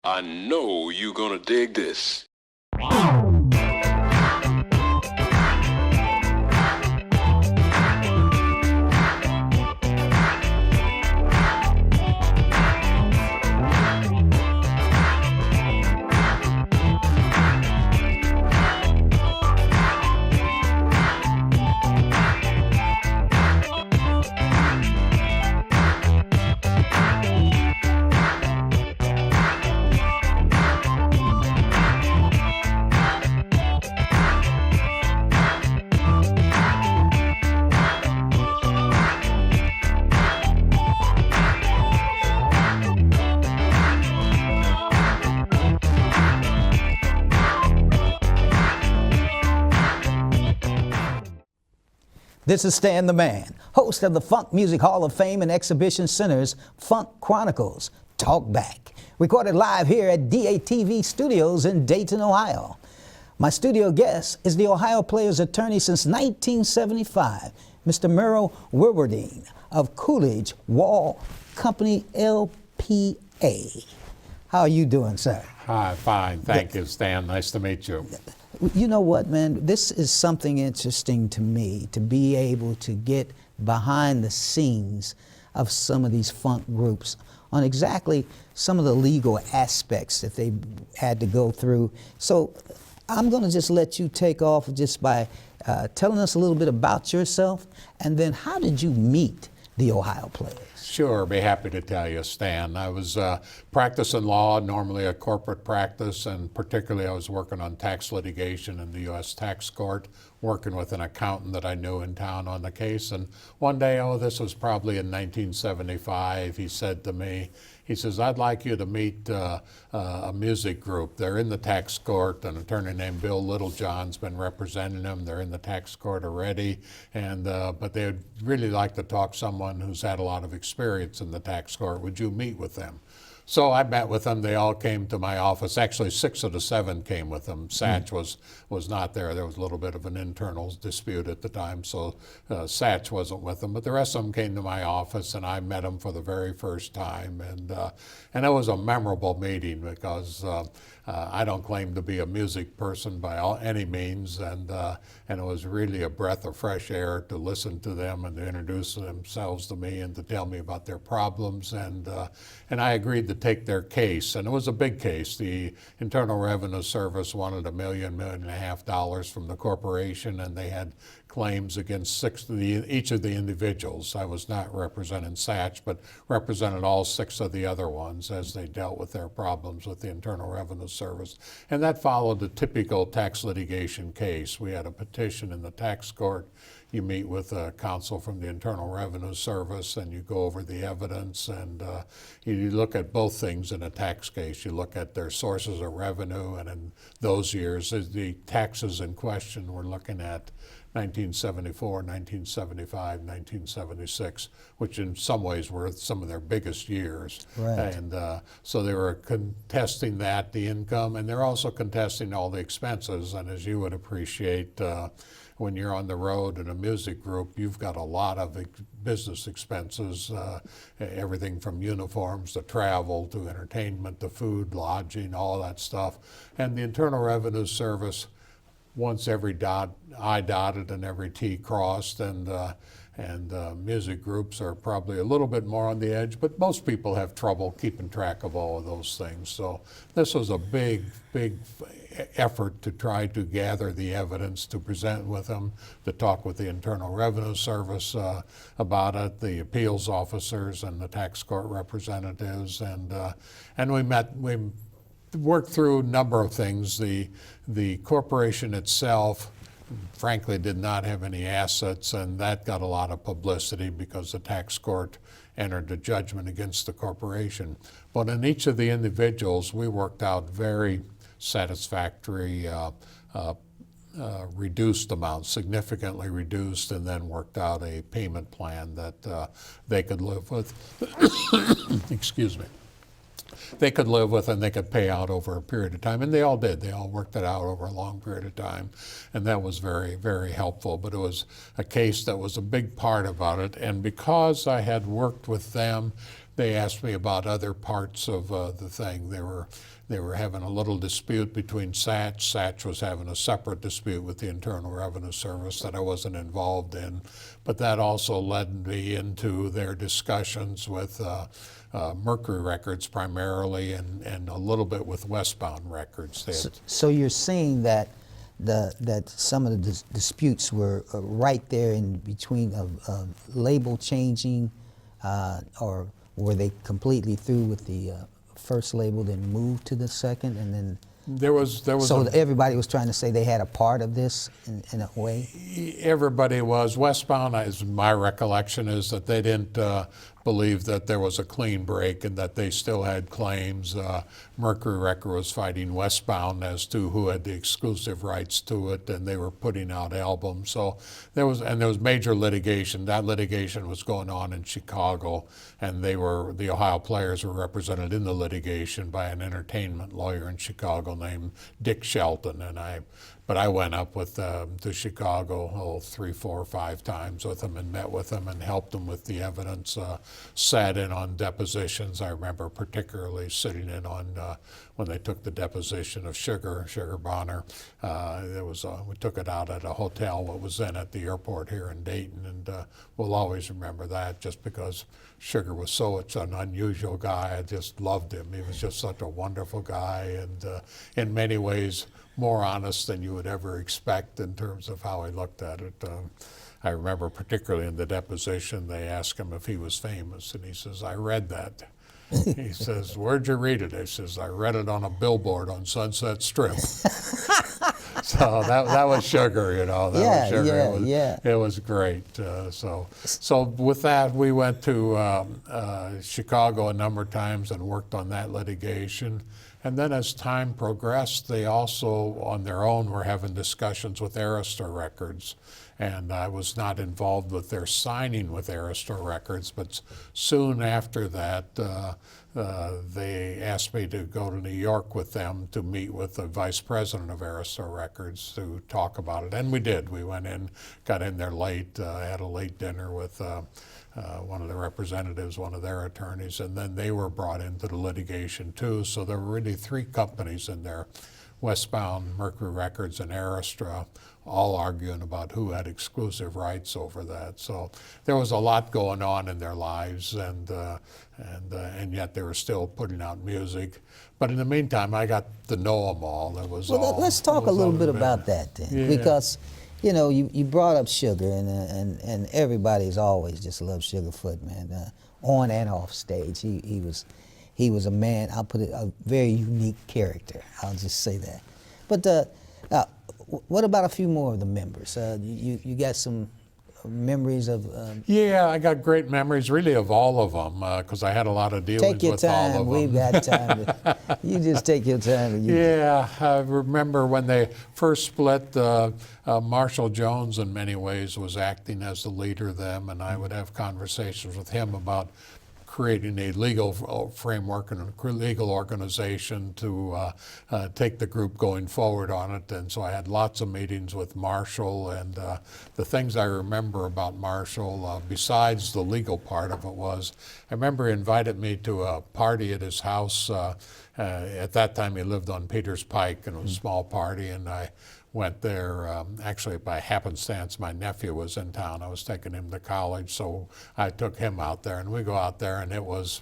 I know you're gonna dig this. This is Stan the Man, host of the Funk Music Hall of Fame and Exhibition Center's Funk Chronicles, Talk Back, recorded live here at DATV Studios in Dayton, Ohio. My studio guest is the Ohio Players Attorney since 1975, Mr. Merle Wilberding of Coolidge Wall Company, LPA. How are you doing, sir? Hi, fine. Thank you, Stan. Nice to meet you. You know what, man? This is something interesting to me, to be able to get behind the scenes of some of these funk groups on exactly some of the legal aspects that they had to go through. So I'm going to just let you take off just by telling us a little bit about yourself, and then how did you meet the Ohio Players? Sure, be happy to tell you, Stan. I was practicing law, normally a corporate practice, and particularly I was working on tax litigation in the U.S. tax court, working with an accountant that I knew in town on the case. And one day, this was probably in 1975, he said to me, he says, I'd like you to meet a music group. They're in the tax court. An attorney named Bill Littlejohn's been representing them. They're in the tax court already, and but they'd really like to talk to someone who's had a lot of experience in the tax court. Would you meet with them? So I met with them. They all came to my office. Actually, 6 of the 7 came with them. Satch was not there. There was a little bit of an internal dispute at the time, so Satch wasn't with them. But the rest of them came to my office, and I met them for the very first time. And it was a memorable meeting because I don't claim to be a music person by any means, and it was really a breath of fresh air to listen to them and to introduce themselves to me and to tell me about their problems. And I agreed to take their case, and it was a big case. The Internal Revenue Service wanted $1.5 million from the corporation, and they had claims against each of the individuals. I was not representing Satch, but represented all 6 of the other ones as they dealt with their problems with the Internal Revenue Service. And that followed the typical tax litigation case. We had a petition in the tax court. You meet with counsel from the Internal Revenue Service, and you go over the evidence, and you look at both things in a tax case. You look at their sources of revenue, and in those years, the taxes in question, we're looking at 1974, 1975, 1976, which in some ways were some of their biggest years. Right. And so they were contesting that, the income, and they're also contesting all the expenses. And as you would appreciate, when you're on the road in a music group, you've got a lot of business expenses, everything from uniforms to travel to entertainment to food, lodging, all that stuff. And the Internal Revenue Service wants every I dotted and every T crossed, and music groups are probably a little bit more on the edge, but most people have trouble keeping track of all of those things. So this was a big effort to try to gather the evidence, to present with them, to talk with the Internal Revenue Service about it, the appeals officers and the tax court representatives, and we worked through a number of things. The corporation itself, frankly, did not have any assets, and that got a lot of publicity because the tax court entered a judgment against the corporation. But in each of the individuals, we worked out very satisfactory reduced amounts, significantly reduced, and then worked out a payment plan that they could live with. Excuse me. They could live with, and they could pay out over a period of time, and they all did. They all worked it out over a long period of time, and that was very, very helpful. But it was a case that was a big part about it, and because I had worked with them they asked me about other parts of the thing. They were having a little dispute between Satch. Satch was having a separate dispute with the Internal Revenue Service that I wasn't involved in, but that also led me into their discussions with Mercury Records primarily, and a little bit with Westbound Records. So you're saying that that some of the disputes were right there in between of label changing, or were they completely through with the first label, then moved to the second, and then there was so everybody was trying to say they had a part of this in a way? Everybody was. Westbound, as my recollection is, that they didn't believe that there was a clean break and that they still had claims. Mercury Record was fighting Westbound as to who had the exclusive rights to it, and they were putting out albums. So there was major litigation. That litigation was going on in Chicago, and the Ohio Players were represented in the litigation by an entertainment lawyer in Chicago named Dick Shelton, but I went up with to Chicago 3, 4, 5 times with them and met with them and helped them with the evidence, sat in on depositions. I remember particularly sitting in on when they took the deposition of Sugar Bonner. We took it out at a hotel what was then at the airport here in Dayton, and we'll always remember that just because Sugar was such an unusual guy. I just loved him. He was just such a wonderful guy, and in many ways more honest than you would ever expect in terms of how he looked at it. I remember particularly in the deposition, they asked him if he was famous, and he says, "I read that." He says, "Where'd you read it?" He says, "I read it on a billboard on Sunset Strip." So that was Sugar, you know. That was Sugar. It was great. So with that, we went to Chicago a number of times and worked on that litigation. And then as time progressed, they also, on their own, were having discussions with Arista Records. And I was not involved with their signing with Arista Records, but soon after that, they asked me to go to New York with them to meet with the vice president of Arista Records to talk about it. And we did. We went in, got in there late, had a late dinner with one of the representatives, one of their attorneys, and then they were brought into the litigation too. So there were really 3 companies in there, Westbound, Mercury Records, and Arista, all arguing about who had exclusive rights over that. So there was a lot going on in their lives, and yet they were still putting out music. But in the meantime, I got to know them all. Let's talk a little bit about that then, because you know, you brought up Sugar, and everybody's always just loved Sugarfoot, man, on and off stage. He was a man, I'll put it, a very unique character. I'll just say that. But what about a few more of the members? You got some memories of? Yeah, I got great memories, really, of all of them, because I had a lot of dealings with all of them. We've got time. You just take your time. Yeah, I remember when they first split, Marshall Jones, in many ways, was acting as the leader of them, and I would have conversations with him about creating a legal framework and a legal organization to take the group going forward on it. And so I had lots of meetings with Marshall, and the things I remember about Marshall, besides the legal part of it, was I remember he invited me to a party at his house. At that time he lived on Peters Pike, and it was a small party, and I went there, actually by happenstance. My nephew was in town. I was taking him to college, so I took him out there, and we go out there, and it was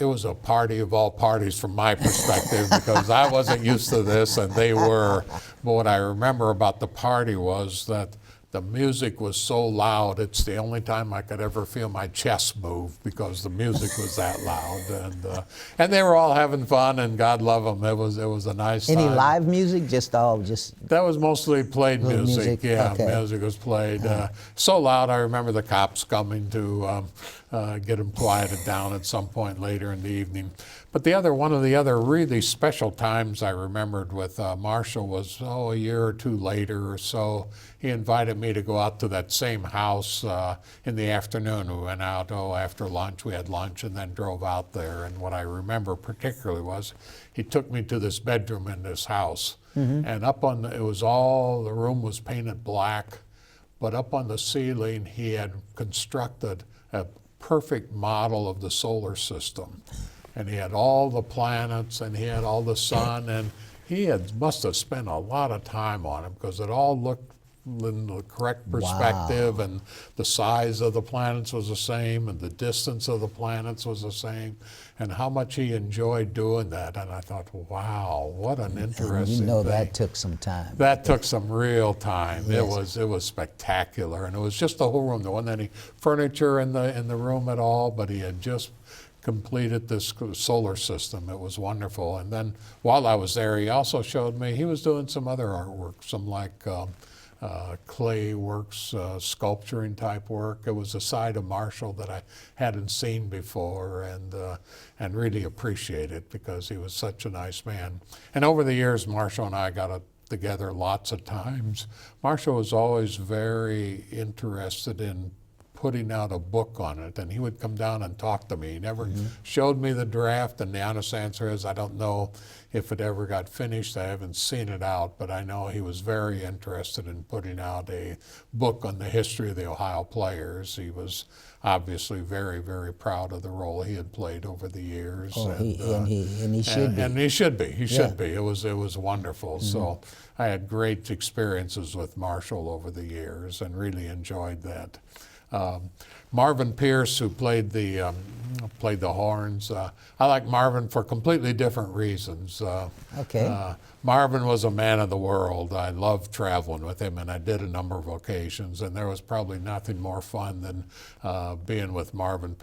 a party of all parties from my perspective, because I wasn't used to this, and they were. But what I remember about the party was that the music was so loud, it's the only time I could ever feel my chest move, because the music was that loud. And they were all having fun, and God love them. It was a nice time. Any live music? That was mostly played music. Yeah, okay. Music was played. So loud, I remember the cops coming to get them quieted down at some point later in the evening. But one of the other really special times I remembered with Marshall was, a year or two later or so. He invited me to go out to that same house in the afternoon. We went out after lunch. We had lunch and then drove out there. And what I remember particularly was he took me to this bedroom in this house. Mm-hmm. And the room was painted black, but up on the ceiling he had constructed a perfect model of the solar system. And he had all the planets, and he had all the sun, and must have spent a lot of time on it because it all looked in the correct perspective, Wow. and the size of the planets was the same, and the distance of the planets was the same, and how much he enjoyed doing that. And I thought, wow, what an interesting You know thing. that took some time. That took some real time. Yes. It was spectacular, and it was just the whole room. There wasn't any furniture in the room at all, but he had just completed this solar system. It was wonderful. And then while I was there, he also showed me he was doing some other artwork, some like clay works, sculpturing type work. It was a side of Marshall that I hadn't seen before, and really appreciate it because he was such a nice man. And over the years, Marshall and I got together lots of times. Marshall was always very interested in putting out a book on it, and he would come down and talk to me. He never showed me the draft, and the honest answer is I don't know if it ever got finished. I haven't seen it out, but I know he was very interested in putting out a book on the history of the Ohio Players. He was obviously very, very proud of the role he had played over the years. Oh, he should be. And he should be. He should be. It was wonderful. So I had great experiences with Marshall over the years and really enjoyed that. Marvin Pierce, who played the horns, I like Marvin for completely different reasons. Okay. Marvin was a man of the world. I loved traveling with him, and I did a number of occasions, and there was probably nothing more fun than being with Marvin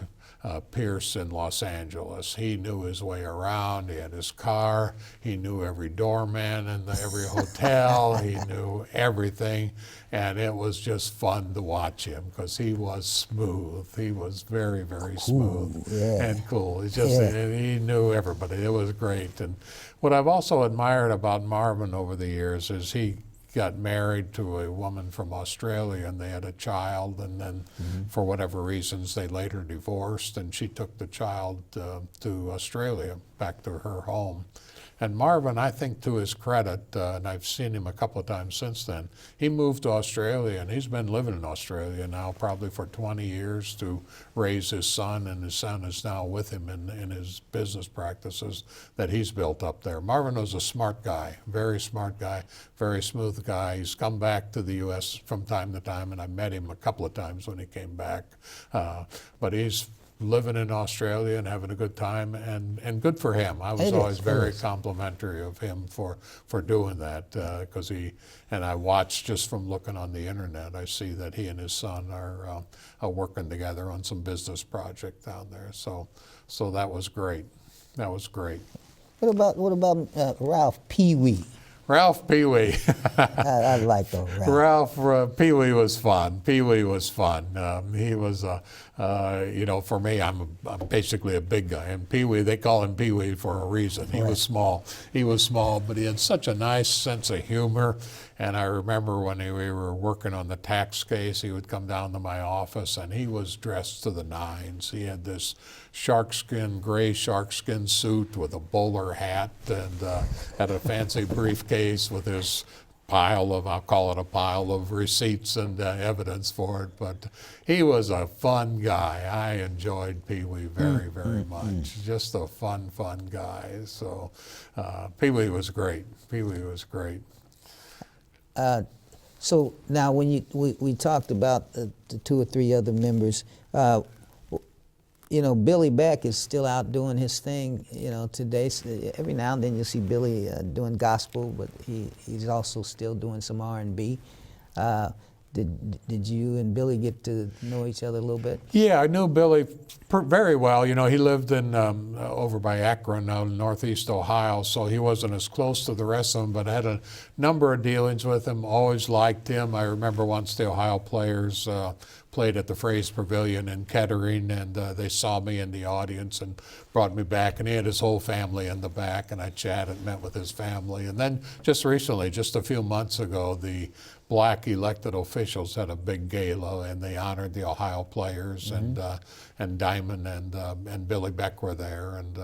Pierce in Los Angeles. He knew his way around. He had his car. He knew every doorman in every hotel. He knew everything, and it was just fun to watch him because he was smooth. He was very, very smooth and cool. He knew everybody. It was great. And what I've also admired about Marvin over the years is he got married to a woman from Australia, and they had a child, and then for whatever reasons they later divorced, and she took the child to Australia, back to her home. And Marvin, I think to his credit, and I've seen him a couple of times since then, he moved to Australia, and he's been living in Australia now probably for 20 years to raise his son, and his son is now with him in his business practices that he's built up there. Marvin was a smart guy, very smooth guy. He's come back to the U.S. from time to time, and I met him a couple of times when he came back. But he's living in Australia and having a good time, and good for him. I was always very complimentary of him for doing that, because and I watched just from looking on the internet, I see that he and his son are working together on some business project down there. So that was great. That was great. What about Ralph Pee Wee? Ralph Pee Wee. I like those. Ralph Pee Wee was fun. Pee Wee was fun. He was, for me, I'm basically a big guy. And Pee Wee, they call him Pee Wee for a reason. He was small. He was small, but he had such a nice sense of humor. And I remember when we were working on the tax case, he would come down to my office, and he was dressed to the nines. He had this gray sharkskin suit with a bowler hat, and had a fancy briefcase with his I'll call it a pile of receipts and evidence for it. But he was a fun guy. I enjoyed Pee Wee very, very much. Just a fun guy. So Pee Wee was great. Pee Wee was great. So now when we talked about the two or three other members, Billy Beck is still out doing his thing, today. So every now and then you'll see Billy doing gospel, but he's also still doing some R&B. Did you and Billy get to know each other a little bit? Yeah, I knew Billy very well. He lived in over by Akron, out in northeast Ohio, so he wasn't as close to the rest of them, but I had a number of dealings with him, always liked him. I remember once the Ohio Players played at the Fraze Pavilion in Kettering, and they saw me in the audience and brought me back, and he had his whole family in the back, and I met with his family. And then just recently, just a few months ago, the black elected officials had a big gala, and they honored the Ohio Players, and Diamond and Billy Beck were there, and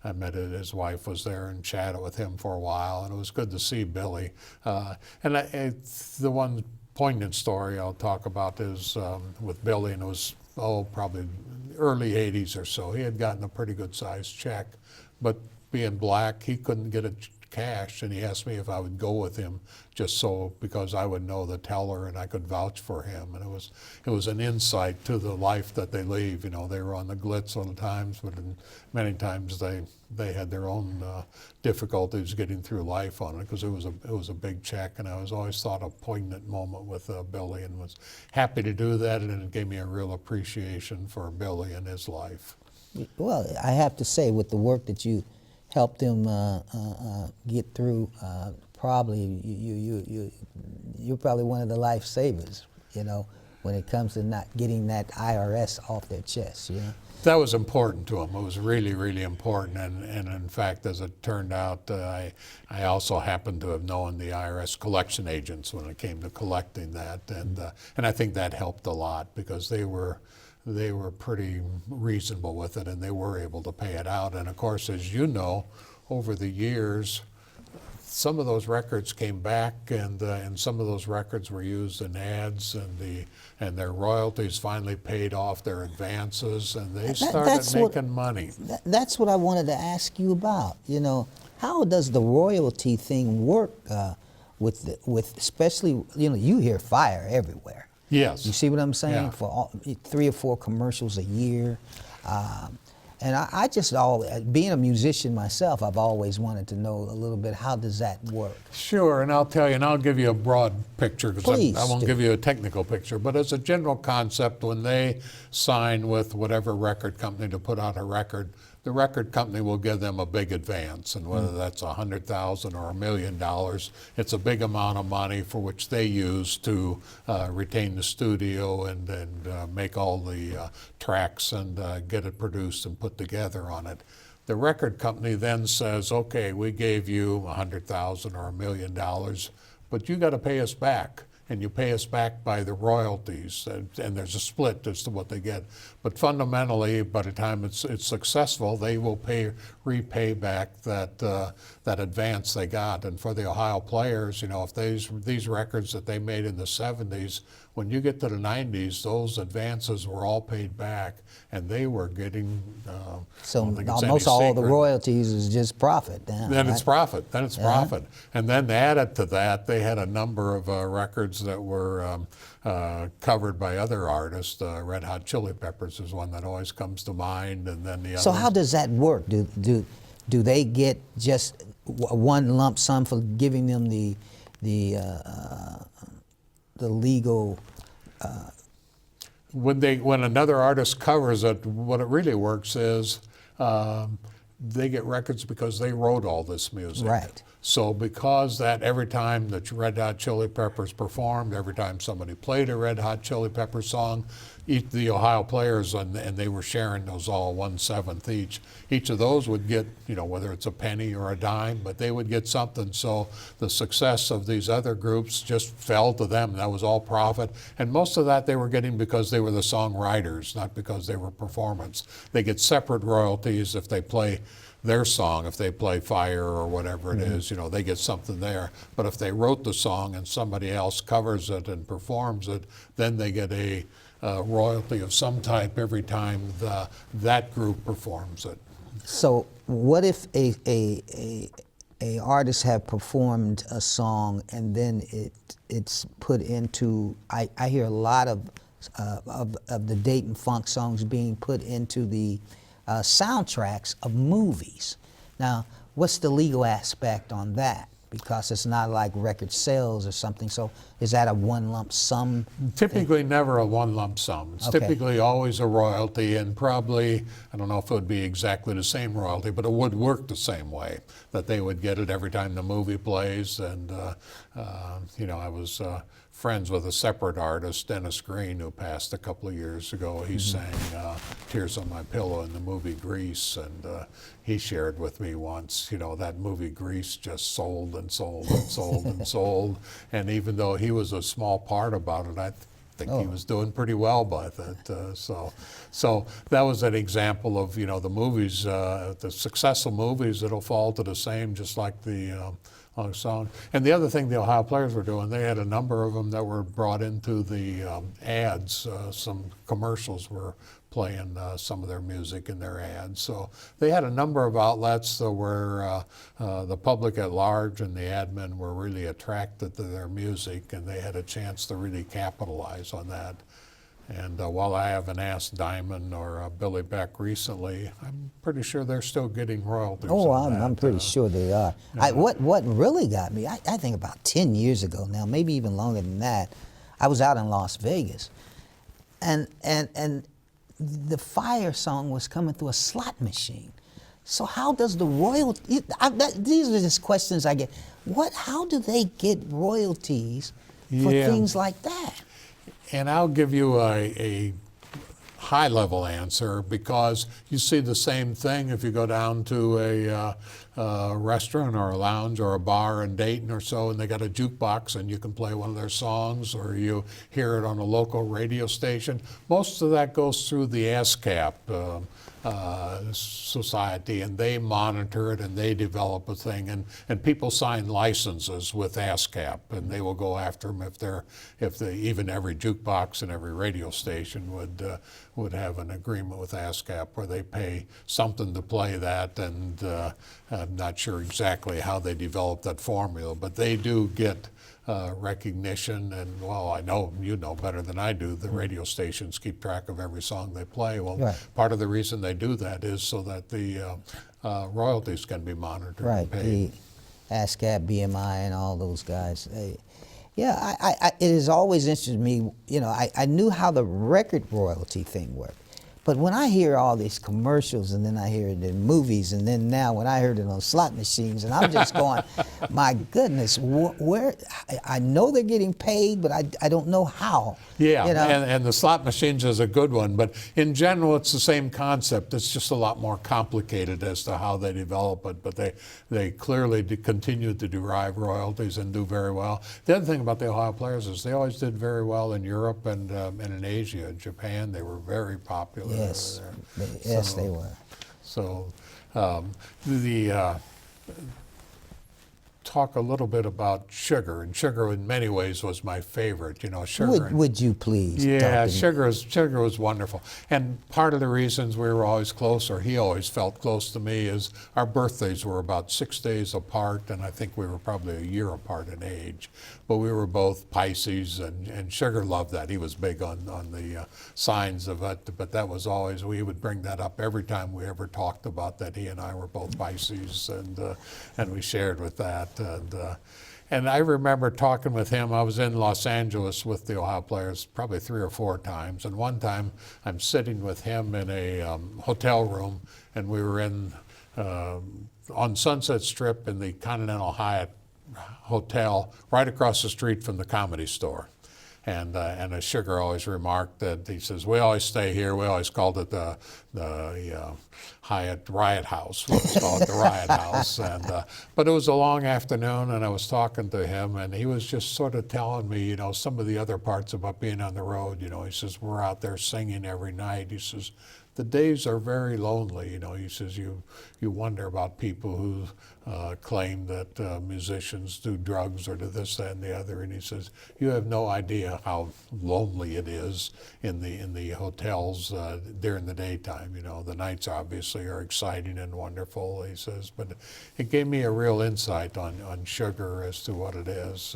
I met his wife was there and chatted with him for a while, and it was good to see Billy. The one poignant story I'll talk about is with Billy, and it was probably early 80s or so. He had gotten a pretty good sized check, but being black, he couldn't get it cash, and he asked me if I would go with him just so, because I would know the teller and I could vouch for him. And it was an insight to the life that they lead. You know, they were on the glitz all the times, but many times they had their own difficulties getting through life on it, because it was a big check. And I was always thought a poignant moment with Billy, and was happy to do that, and it gave me a real appreciation for Billy and his life. Well, I have to say, with the work that you helped him get through, probably you're probably one of the lifesavers, you know, when it comes to not getting that IRS off their chest, you know. That was important to him. It was really, really important. And in fact, as it turned out, I also happened to have known the IRS collection agents when it came to collecting that, and I think that helped a lot, because they were pretty reasonable with it, and they were able to pay it out. And of course, as you know, over the years, some of those records came back, and some of those records were used in ads, and their royalties finally paid off their advances, and they started making money. That's what I wanted to ask you about. You know, how does the royalty thing work with especially, you know, you hear fire everywhere. Yes. You see what I'm saying? Yeah. For 3 or 4 commercials a year. And I just being a musician myself, I've always wanted to know a little bit, how does that work? Sure, and I'll tell you, and I'll give you a broad picture, because I won't give you a technical picture, but as a general concept, when they sign with whatever record company to put out a record, the record company will give them a big advance, and whether that's $100,000 or $1 million, it's a big amount of money for which they use to retain the studio and make all the tracks and get it produced and put together on it. The record company then says, okay, we gave you $100,000 or $1 million, but you got to pay us back. And you pay us back by the royalties, and there's a split as to what they get. But fundamentally, by the time it's successful, they will repay back that advance they got. And for the Ohio players, you know, if these records that they made in the 70s, when you get to the 90s, those advances were all paid back, and they were getting. So almost all the royalties is just profit. Then it's profit. Then it's profit. And then added to that, they had a number of records that were covered by other artists. Red Hot Chili Peppers is one that always comes to mind, and then the other. So how does that work? Do they get just one lump sum for giving them the legal? When another artist covers it, what it really works is they get records because they wrote all this music. Right. So because that every time that Red Hot Chili Peppers performed, every time somebody played a Red Hot Chili Peppers song, the Ohio players, and they were sharing those all 1/7 each. Each of those would get, you know, whether it's a penny or a dime, but they would get something. So the success of these other groups just fell to them. That was all profit. And most of that they were getting because they were the songwriters, not because they were performers. They get separate royalties if they play their song. If they play Fire or whatever it is, you know, they get something there. But if they wrote the song and somebody else covers it and performs it, then they get a royalty of some type every time that group performs it. So what if a artist have performed a song and then it's put into, I hear a lot of the Dayton funk songs being put into the soundtracks of movies. Now, what's the legal aspect on that? Because it's not like record sales or something. So is that a one lump sum? Typically never a one lump sum. It's typically always a royalty, and probably, I don't know if it would be exactly the same royalty, but it would work the same way, that they would get it every time the movie plays. And, you know, I was friends with a separate artist, Dennis Green, who passed a couple of years ago. He sang Tears on My Pillow in the movie Grease, and he shared with me once, you know, that movie Grease just sold and sold and sold and sold. And even though he was a small part about it, I think he was doing pretty well by that. So that was an example of, you know, the movies, the successful movies that'll fall to the same, just like the on a song. And the other thing the Ohio Players were doing, they had a number of them that were brought into the ads. Some commercials were playing some of their music in their ads. So they had a number of outlets where the public at large and the ad men were really attracted to their music, and they had a chance to really capitalize on that. And while I haven't asked Diamond or Billy Beck recently, I'm pretty sure they're still getting royalties. Oh, on that. I'm pretty sure they are. What really got me, I think about 10 years ago now, maybe even longer than that, I was out in Las Vegas, and the fire song was coming through a slot machine. So how does the royalty? These are just questions I get. How do they get royalties for things like that? And I'll give you a high-level answer, because you see the same thing if you go down to a restaurant or a lounge or a bar in Dayton or so, and they got a jukebox and you can play one of their songs, or you hear it on a local radio station. Most of that goes through the ASCAP society, and they monitor it and they develop a thing, and people sign licenses with ASCAP, and they will go after them if even every jukebox and every radio station would have an agreement with ASCAP where they pay something to play that, and I'm not sure exactly how they develop that formula, but they do get recognition. And well, I know you know better than I do, the radio stations keep track of every song they play. Well, right. Part of the reason they do that is so that the royalties can be monitored and paid. The ASCAP, BMI, and all those guys. It has always interested me. You know, I knew how the record royalty thing worked. But when I hear all these commercials, and then I hear it in movies, and then now when I heard it on slot machines, and I'm just going, my goodness, where? I know they're getting paid, but I don't know how. Yeah, you know? and the slot machines is a good one, but in general it's the same concept. It's just a lot more complicated as to how they develop it, but they clearly continue to derive royalties and do very well. The other thing about the Ohio Players is they always did very well in Europe and in Asia. In Japan, they were very popular. Yes, they were. So talk a little bit about Sugar, and Sugar in many ways was my favorite. You know, Sugar. Would you please? Yeah, Sugar was wonderful, and part of the reasons we were always close, or he always felt close to me, is our birthdays were about 6 days apart, and I think we were probably a year apart in age. But we were both Pisces, and Sugar loved that. He was big on the signs of it, but that was always, we would bring that up every time we ever talked about that. He and I were both Pisces, and we shared with that. And I remember talking with him. I was in Los Angeles with the Ohio Players probably 3 or 4 times, and one time I'm sitting with him in a hotel room, and we were on Sunset Strip in the Continental Hyatt Hotel right across the street from the Comedy Store. And as Sugar always remarked, that he says, we always stay here. We always called it the Hyatt Riot House. We always called it the Riot House. But it was a long afternoon, and I was talking to him, and he was just sort of telling me, you know, some of the other parts about being on the road. You know, he says, we're out there singing every night. He says, the days are very lonely. You know, he says, you wonder about people who claim that musicians do drugs or do this, that, and the other. And he says, you have no idea how lonely it is in the hotels during the daytime. You know, the nights obviously are exciting and wonderful, he says, but it gave me a real insight on Sugar as to what it is.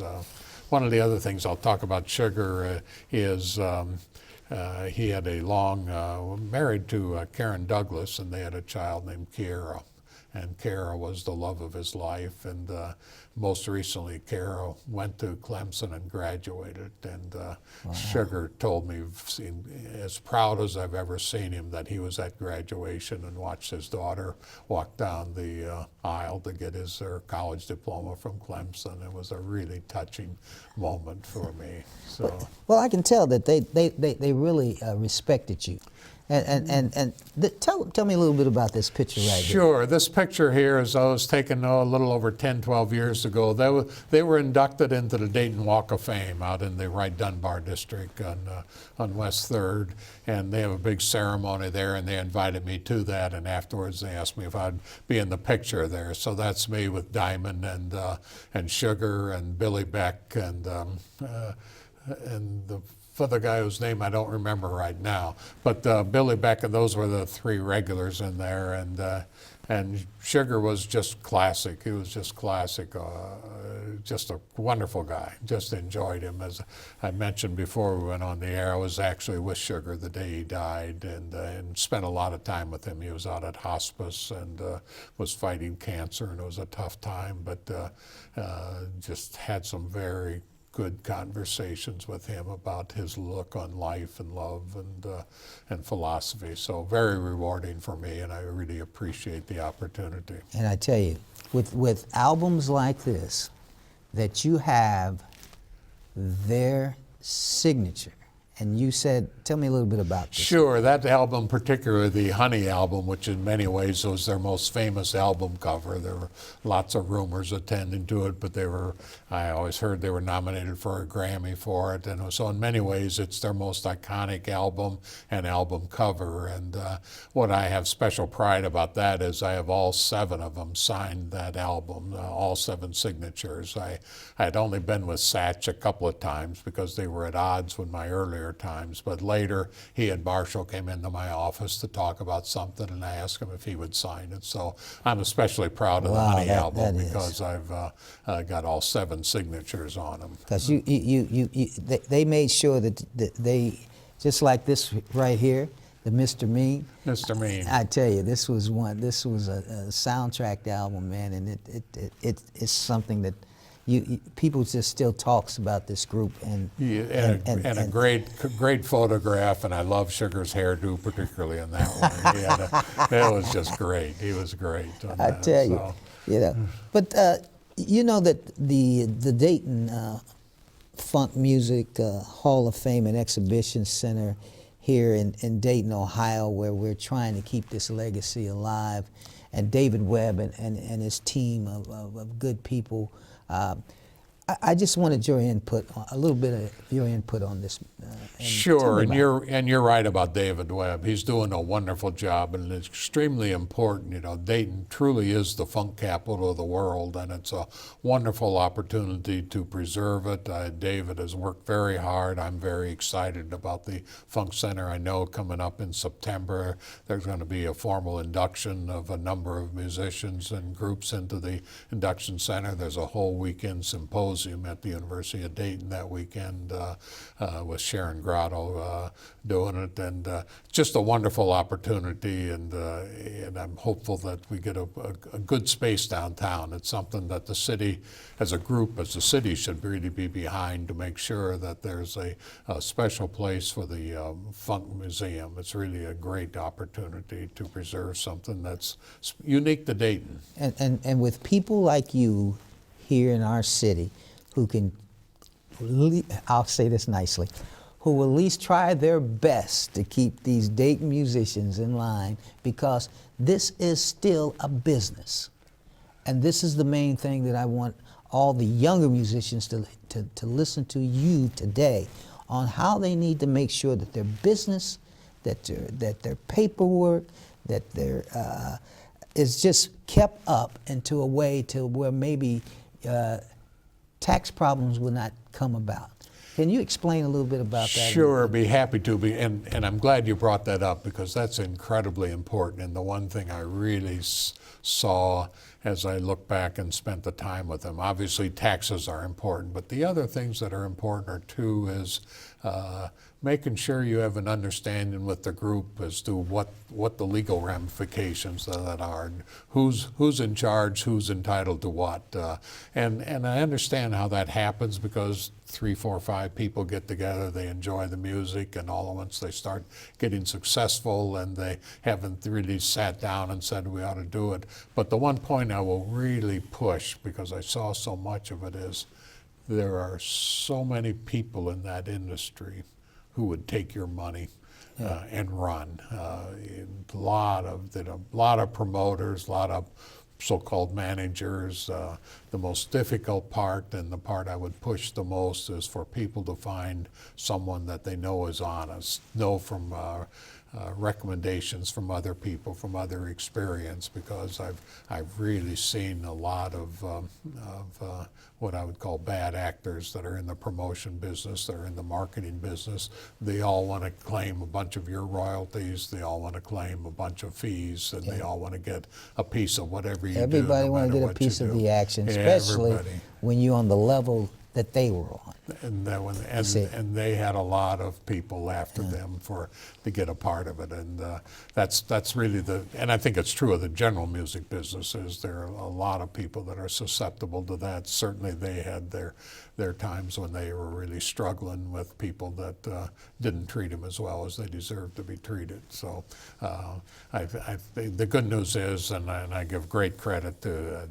One of the other things I'll talk about Sugar is he had a married to Karen Douglas, and they had a child named Kiera. And Kiera was the love of his life. And most recently, Kiera went to Clemson and graduated. And Sugar told me, as proud as I've ever seen him, that he was at graduation and watched his daughter walk down the aisle to get her college diploma from Clemson. It was a really touching moment for me. So. Well, I can tell that they really respected you. Tell me a little bit about this picture right here. Sure. This picture here is I was taken a little over 10, 12 years ago. They were inducted into the Dayton Walk of Fame out in the Wright Dunbar district on West 3rd, and they have a big ceremony there, and they invited me to that, and afterwards they asked me if I'd be in the picture there. So that's me with Diamond and Sugar and Billy Beck and the other guy whose name I don't remember right now, but Billy Beck, and those were the three regulars in there, and Sugar was just classic. He was just classic, just a wonderful guy. Just enjoyed him. As I mentioned before we went on the air, I was actually with Sugar the day he died, and spent a lot of time with him. He was out at hospice and was fighting cancer, and it was a tough time, but just had some very good conversations with him about his look on life and love and philosophy. So very rewarding for me, and I really appreciate the opportunity. And I tell you, with albums like this, that you have their signature. And you said, tell me a little bit about this. Sure, that album, particularly the Honey album, which in many ways was their most famous album cover. There were lots of rumors attending to it, but I always heard they were nominated for a Grammy for it. And so in many ways, it's their most iconic album and album cover. And what I have special pride about that is I have all 7 of them signed that album, all 7 signatures. I had only been with Satch a couple of times because they were at odds with my earlier times, but later he and Marshall came into my office to talk about something, and I asked him if he would sign it. So I'm especially proud of the Honey album because I've got all 7 signatures on them. Because they made sure that they, just like this right here, the Mr. Mean. Mr. Mean. I tell you, this was a soundtrack album, man, and it's something that people just still talks about this group, and a great photograph, and I love Sugar's hairdo, particularly in that one. It was just great. He was great. I tell you, But you know that the Dayton Funk Music Hall of Fame and Exhibition Center here in Dayton, Ohio, where we're trying to keep this legacy alive, and David Webb and his team of good people. I just wanted your input, a little bit of your input on this. Sure, and you're right about David Webb. He's doing a wonderful job, and it's extremely important. You know, Dayton truly is the funk capital of the world, and it's a wonderful opportunity to preserve it. David has worked very hard. I'm very excited about the Funk Center. I know coming up in September, there's going to be a formal induction of a number of musicians and groups into the induction center. There's a whole weekend symposium at the University of Dayton that weekend with Sharon Grotto doing it, and just a wonderful opportunity, and I'm hopeful that we get a good space downtown. It's something that the city, as a group, as the city, should really be behind to make sure that there's a special place for the Funk Museum. It's really a great opportunity to preserve something that's unique to Dayton. And with people like you here in our city, who can, I'll say this nicely, who will at least try their best to keep these Dayton musicians in line, because this is still a business. And this is the main thing that I want all the younger musicians to listen to you today on how they need to make sure that their business, that their paperwork, that their is just kept up into a way to where maybe tax problems will not come about. Can you explain a little bit about that? Sure, be happy to. And I'm glad you brought that up, because that's incredibly important. And the one thing I really saw as I look back and spent the time with them, obviously taxes are important, but the other things that are important are too is making sure you have an understanding with the group as to what the legal ramifications of that are, who's in charge, who's entitled to what, and I understand how that happens, because 3, 4, 5 people get together, they enjoy the music, and all at once they start getting successful, and they haven't really sat down and said we ought to do it. But the one point I will really push, because I saw so much of it, is there are so many people in that industry who would take your money. and run. A lot of promoters, a lot of so-called managers. The most difficult part, and the part I would push the most, is for people to find someone that they know is honest, know from recommendations from other people, from other experience, because I've really seen a lot of what I would call bad actors that are in the promotion business, that are in the marketing business. They all want to claim a bunch of your royalties. They all want to claim a bunch of fees, and they all want to get a piece of whatever you do. Everybody want to get a piece of the action, especially when you're on the level that they were on. And they had a lot of people after them to get a part of it, and that's really and I think it's true of the general music businesses. There are a lot of people that are susceptible to that. Certainly they had their times when they were really struggling with people that didn't treat them as well as they deserved to be treated. So the good news is, and I give great credit to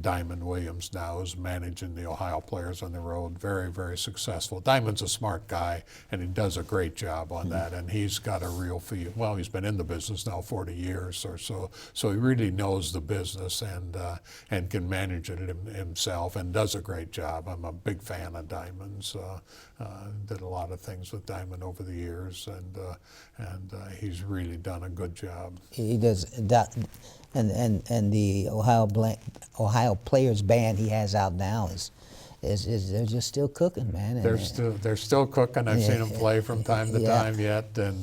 Diamond Williams now, who's managing the Ohio Players on the Road. Very, very successful. Diamond's a smart guy, and he does a great job on that, and he's got a real feel. Well, he's been in the business now 40 years or so, so he really knows the business and can manage it himself, and does a great job. I'm a big fan of Diamond's. Did a lot of things with Diamond over the years, and he's really done a good job. He does. And the Ohio Players band he has out now is they're just still cooking, man. They're still cooking. I've seen them play from time to time yet, and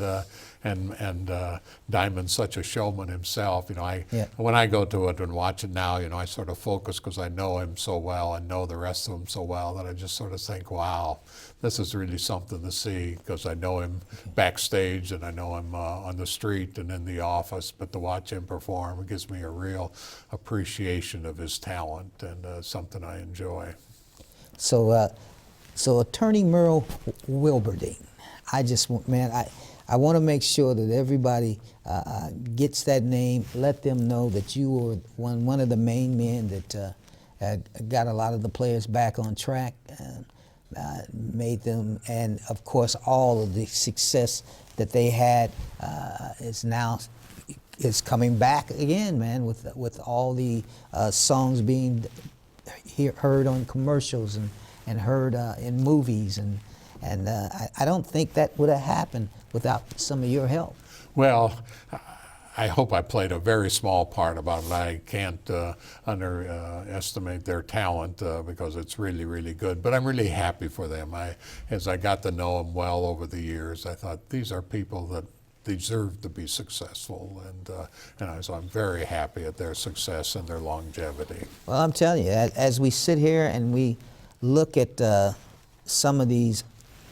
Diamond's such a showman himself. You know, when I go to it and watch it now, you know, I sort of focus because I know him so well and know the rest of them so well that I just sort of think, wow, this is really something to see, because I know him backstage and I know him on the street and in the office, but to watch him perform, it gives me a real appreciation of his talent, and something I enjoy. So Attorney Merle Wilberding, I want to make sure that everybody gets that name. Let them know that you were one of the main men that got a lot of the players back on track, made them, and of course all of the success that they had is coming back again, man, with all the songs being heard on commercials and heard in movies, and I don't think that would have happened without some of your help. Well, I hope I played a very small part about it. I can't underestimate their talent because it's really, really good. But I'm really happy for them. As I got to know them well over the years, I thought these are people that deserve to be successful, and so I'm very happy at their success and their longevity. Well, I'm telling you, as we sit here and we look at some of these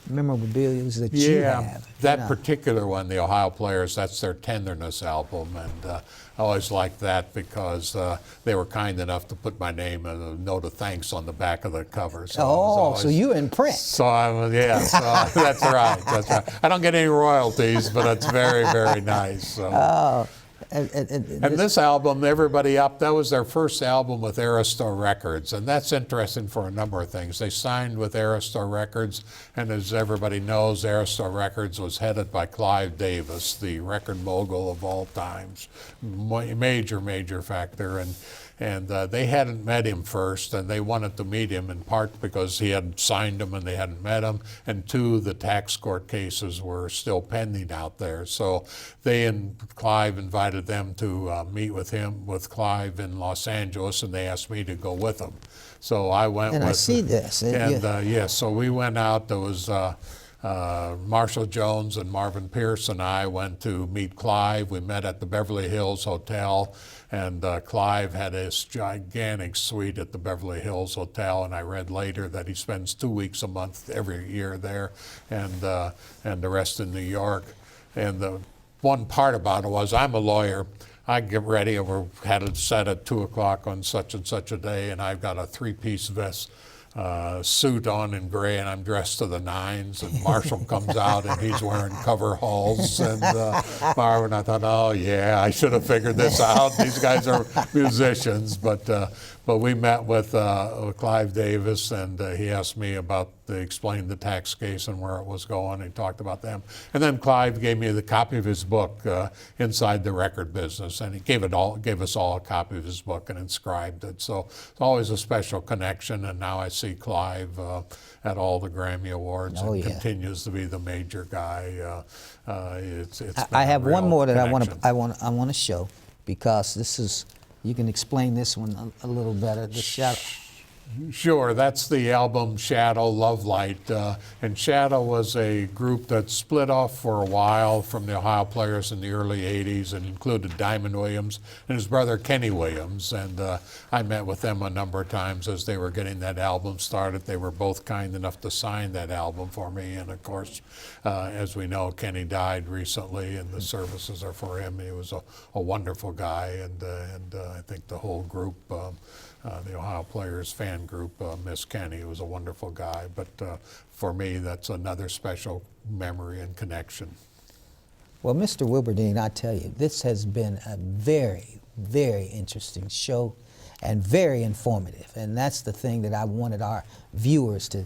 memorabilia that you have. That particular one, the Ohio Players, that's their Tenderness album, and I always liked that because they were kind enough to put my name and a note of thanks on the back of the cover. So so you're in print. So that's right. That's right. I don't get any royalties, but it's very, very nice. So. And this album, that was their first album with Arista Records, and that's interesting for a number of things. They signed with Arista Records, and as everybody knows, Arista Records was headed by Clive Davis, the record mogul of all times. Major, major factor, and they hadn't met him first, and they wanted to meet him in part because he had signed them and they hadn't met him, and two, the tax court cases were still pending out there. So they and Clive invited them to meet with Clive in Los Angeles, and they asked me to go with them. So I went and with I see this. And so we went out. There was Marshall Jones and Marvin Pierce and I went to meet Clive. We met at the Beverly Hills Hotel, and Clive had his gigantic suite at the Beverly Hills Hotel, and I read later that he spends 2 weeks a month every year there, and the rest in New York. And the one part about it was, I'm a lawyer. I get ready, and we had it set at 2 o'clock on such and such a day, and I've got a three-piece vest suit on in gray, and I'm dressed to the nines, and Marshall comes out and he's wearing coveralls, and Marvin, I thought, oh yeah, I should have figured this out. These guys are musicians, but we met with Clive Davis, and he asked me about They explained the tax case and where it was going. He talked about them. And then Clive gave me the copy of his book, Inside the Record Business, and he gave us all a copy of his book and inscribed it. So it's always a special connection, and now I see Clive at all the Grammy Awards and continues to be the major guy. I have one more that connection. I want to show, because this is, you can explain this one a little better. The shadow. Sure, that's the album Shadow, Love Light. And Shadow was a group that split off for a while from the Ohio Players in the early 80s and included Diamond Williams and his brother Kenny Williams. And I met with them a number of times as they were getting that album started. They were both kind enough to sign that album for me. And of course, as we know, Kenny died recently, and the services are for him. He was a wonderful guy, and I think the whole group, the Ohio Players fan group, Miss Kenny, was a wonderful guy. But for me, that's another special memory and connection. Well, Mr. Wilberding, I tell you, this has been a very, very interesting show and very informative. And that's the thing that I wanted our viewers to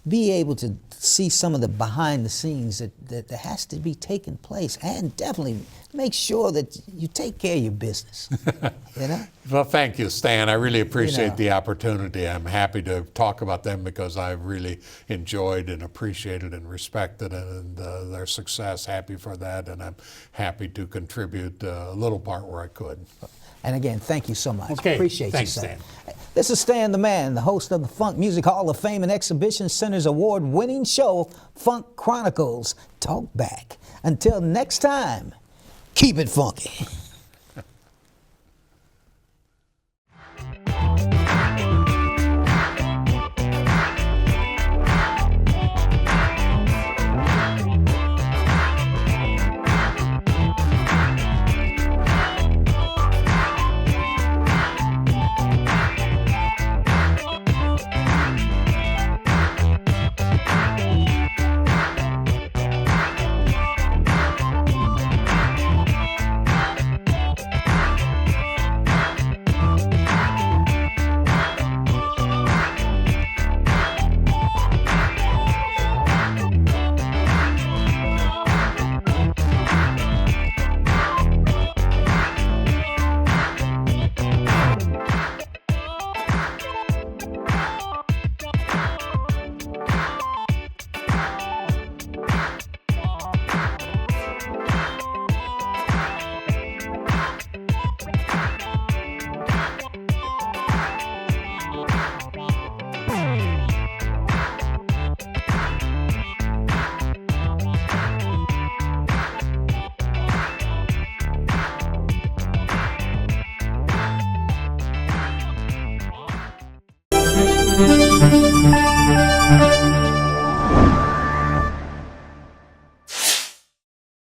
be able to see some of the behind the scenes that has to be taking place, and definitely make sure that you take care of your business. You know? Well, thank you, Stan. I really appreciate the opportunity. I'm happy to talk about them because I've really enjoyed and appreciated and respected and their success. Happy for that, and I'm happy to contribute a little part where I could. And again, thank you so much. Okay. Appreciate Thanks, you, Stan. Stan. This is Stan the Man, the host of the Funk Music Hall of Fame and Exhibition Center's award-winning show, Funk Chronicles. Talk back. Until next time, keep it funky.